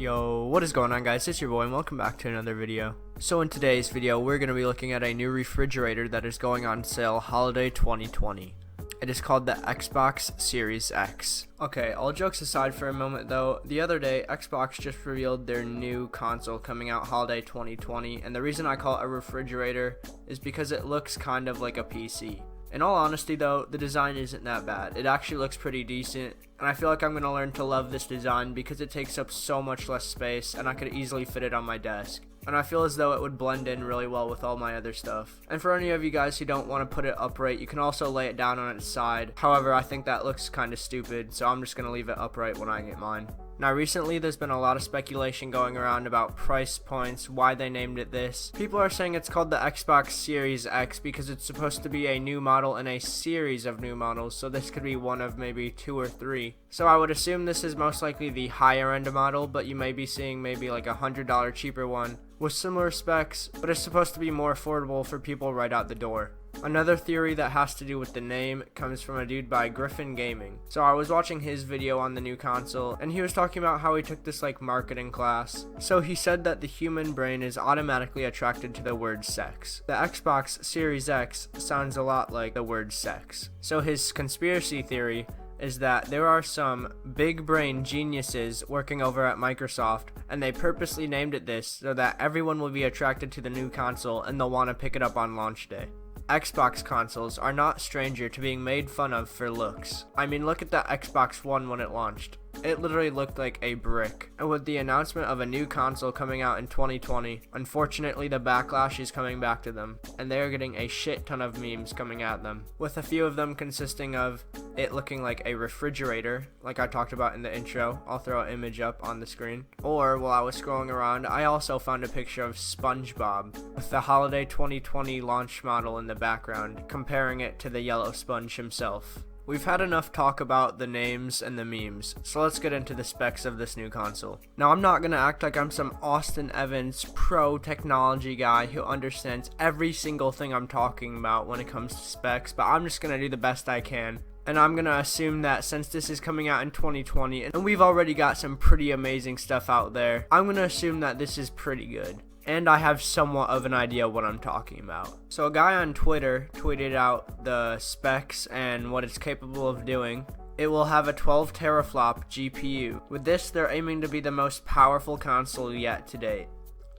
Yo, what is going on, guys? It's your boy and welcome back to another video. So in today's video, we're going to be looking at a new refrigerator that is going on sale holiday 2020. It is called the Xbox Series X. Okay, all jokes aside for a moment though, the other day Xbox just revealed their new console coming out holiday 2020, and the reason I call it a refrigerator is because it looks kind of like a PC. In all honesty though, the design isn't that bad. It actually looks pretty decent, and I feel like I'm going to learn to love this design because it takes up so much less space and I could easily fit it on my desk. And I feel as though it would blend in really well with all my other stuff. And for any of you guys who don't want to put it upright, you can also lay it down on its side. However, I think that looks kind of stupid, so I'm just going to leave it upright when I get mine. Now recently there's been a lot of speculation going around about price points, why they named it this. People are saying it's called the Xbox Series X because it's supposed to be a new model in a series of new models, so this could be one of maybe 2 or 3. So I would assume this is most likely the higher end model, but you may be seeing maybe like a $100 cheaper one with similar specs, but it's supposed to be more affordable for people right out the door. Another theory that has to do with the name comes from a dude by Griffin Gaming. So I was watching his video on the new console, and he was talking about how he took this like marketing class. So he said that the human brain is automatically attracted to the word sex. The Xbox Series X sounds a lot like the word sex. So his conspiracy theory is that there are some big brain geniuses working over at Microsoft, and they purposely named it this so that everyone will be attracted to the new console and they'll want to pick it up on launch day. Xbox consoles are not stranger to being made fun of for looks. I mean, look at the Xbox One when it launched. It literally looked like a brick. And with the announcement of a new console coming out in 2020, unfortunately the backlash is coming back to them, and they are getting a shit ton of memes coming at them, with a few of them consisting of it looking like a refrigerator, like I talked about in the intro. I'll throw an image up on the screen. Or while I was scrolling around, I also found a picture of SpongeBob with the holiday 2020 launch model in the background, comparing it to the yellow sponge himself. We've had enough talk about the names and the memes, so let's get into the specs of this new console. Now, I'm not going to act like I'm some Austin Evans pro technology guy who understands every single thing I'm talking about when it comes to specs, but I'm just going to do the best I can. And I'm going to assume that since this is coming out in 2020, and we've already got some pretty amazing stuff out there, I'm going to assume that this is pretty good. And I have somewhat of an idea what I'm talking about. So a guy on Twitter tweeted out the specs and what it's capable of doing. It will have a 12 teraflop GPU. With this, they're aiming to be the most powerful console yet to date.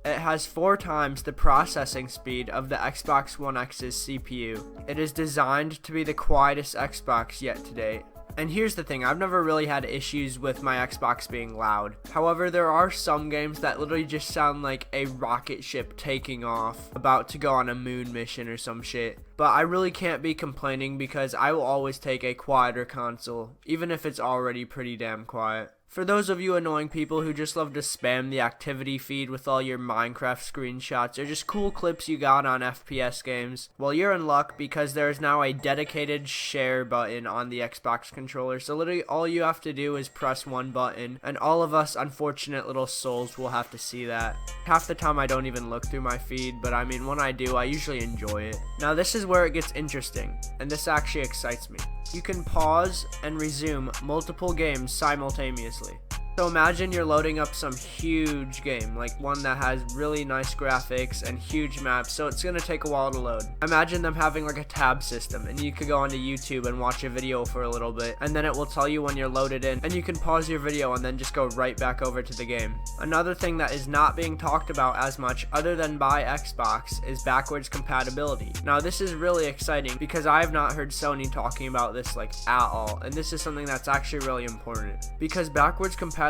It has 4 times the processing speed of the Xbox One X's CPU. It is designed to be the quietest Xbox yet to date. And here's the thing, I've never really had issues with my Xbox being loud. However, there are some games that literally just sound like a rocket ship taking off, about to go on a moon mission or some shit. But I really can't be complaining because I will always take a quieter console, even if it's already pretty damn quiet. For those of you annoying people who just love to spam the activity feed with all your Minecraft screenshots or just cool clips you got on FPS games, well, you're in luck because there is now a dedicated share button on the Xbox controller. So literally all you have to do is press one button, and all of us unfortunate little souls will have to see that. Half the time I don't even look through my feed, but I mean when I do, I usually enjoy it. Now this is where it gets interesting, and this actually excites me. You can pause and resume multiple games simultaneously. So imagine you're loading up some huge game, like one that has really nice graphics and huge maps, so it's going to take a while to load. Imagine them having like a tab system, and you could go onto YouTube and watch a video for a little bit, and then it will tell you when you're loaded in, and you can pause your video and then just go right back over to the game. Another thing that is not being talked about as much other than by Xbox is backwards compatibility. Now this is really exciting because I have not heard Sony talking about this like at all, and this is something that's actually really important because backwards compatibility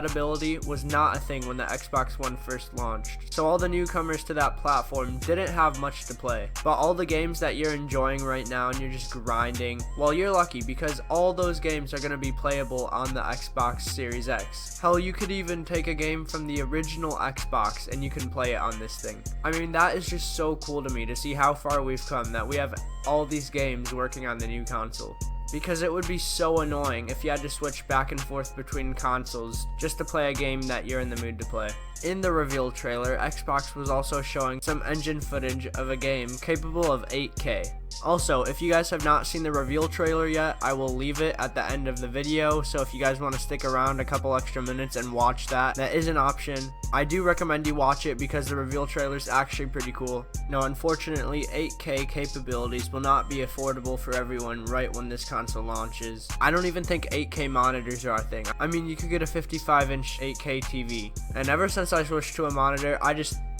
was not a thing when the Xbox One first launched, so all the newcomers to that platform didn't have much to play. But all the games that you're enjoying right now and you're just grinding, well, you're lucky because all those games are going to be playable on the Xbox Series X. Hell, you could even take a game from the original Xbox and you can play it on this thing. I mean, that is just so cool to me to see how far we've come, that we have all these games working on the new console. Because it would be so annoying if you had to switch back and forth between consoles just to play a game that you're in the mood to play. In the reveal trailer, Xbox was also showing some engine footage of a game capable of 8K. Also, if you guys have not seen the reveal trailer yet, I will leave it at the end of the video, so if you guys want to stick around a couple extra minutes and watch that is an option. I do recommend you watch it because the reveal trailer is actually pretty cool. Now, unfortunately, 8K capabilities will not be affordable for everyone right when this console launches. I don't even think 8K monitors are a thing. I mean, you could get a 55-inch 8K TV, and ever since I switched to a monitor,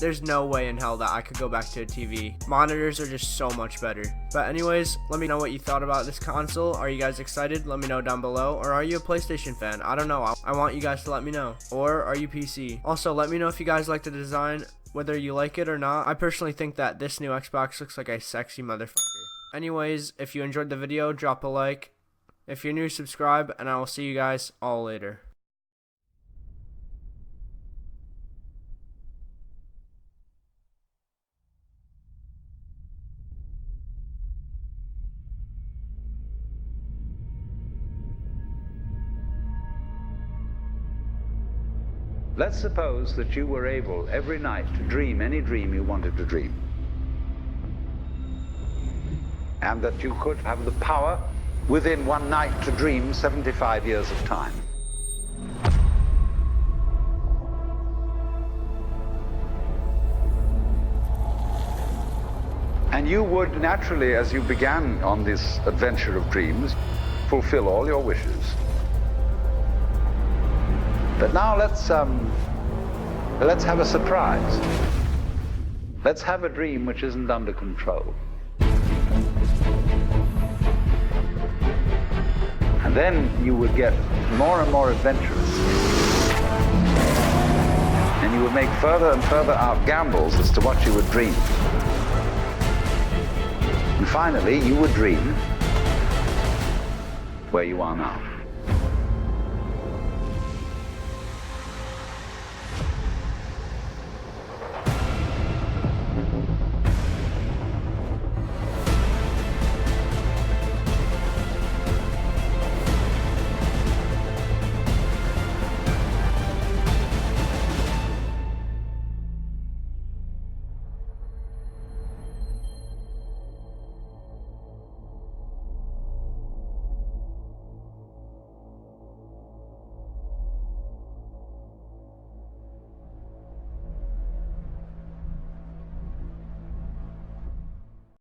there's no way in hell that I could go back to a TV. Monitors are just so much better. But anyways, let me know what you thought about this console. Are you guys excited? Let me know down below. Or are you a PlayStation fan? I don't know. I want you guys to let me know. Or are you PC? Also, let me know if you guys like the design, whether you like it or not. I personally think that this new Xbox looks like a sexy motherfucker. Anyways, if you enjoyed the video, drop a like. If you're new, subscribe, and I will see you guys all later. Let's suppose that you were able every night to dream any dream you wanted to dream. And that you could have the power within one night to dream 75 years of time. And you would naturally, as you began on this adventure of dreams, fulfill all your wishes. But now let's have a surprise. Let's have a dream which isn't under control. And then you would get more and more adventurous. And you would make further and further out gambles as to what you would dream. And finally, you would dream where you are now.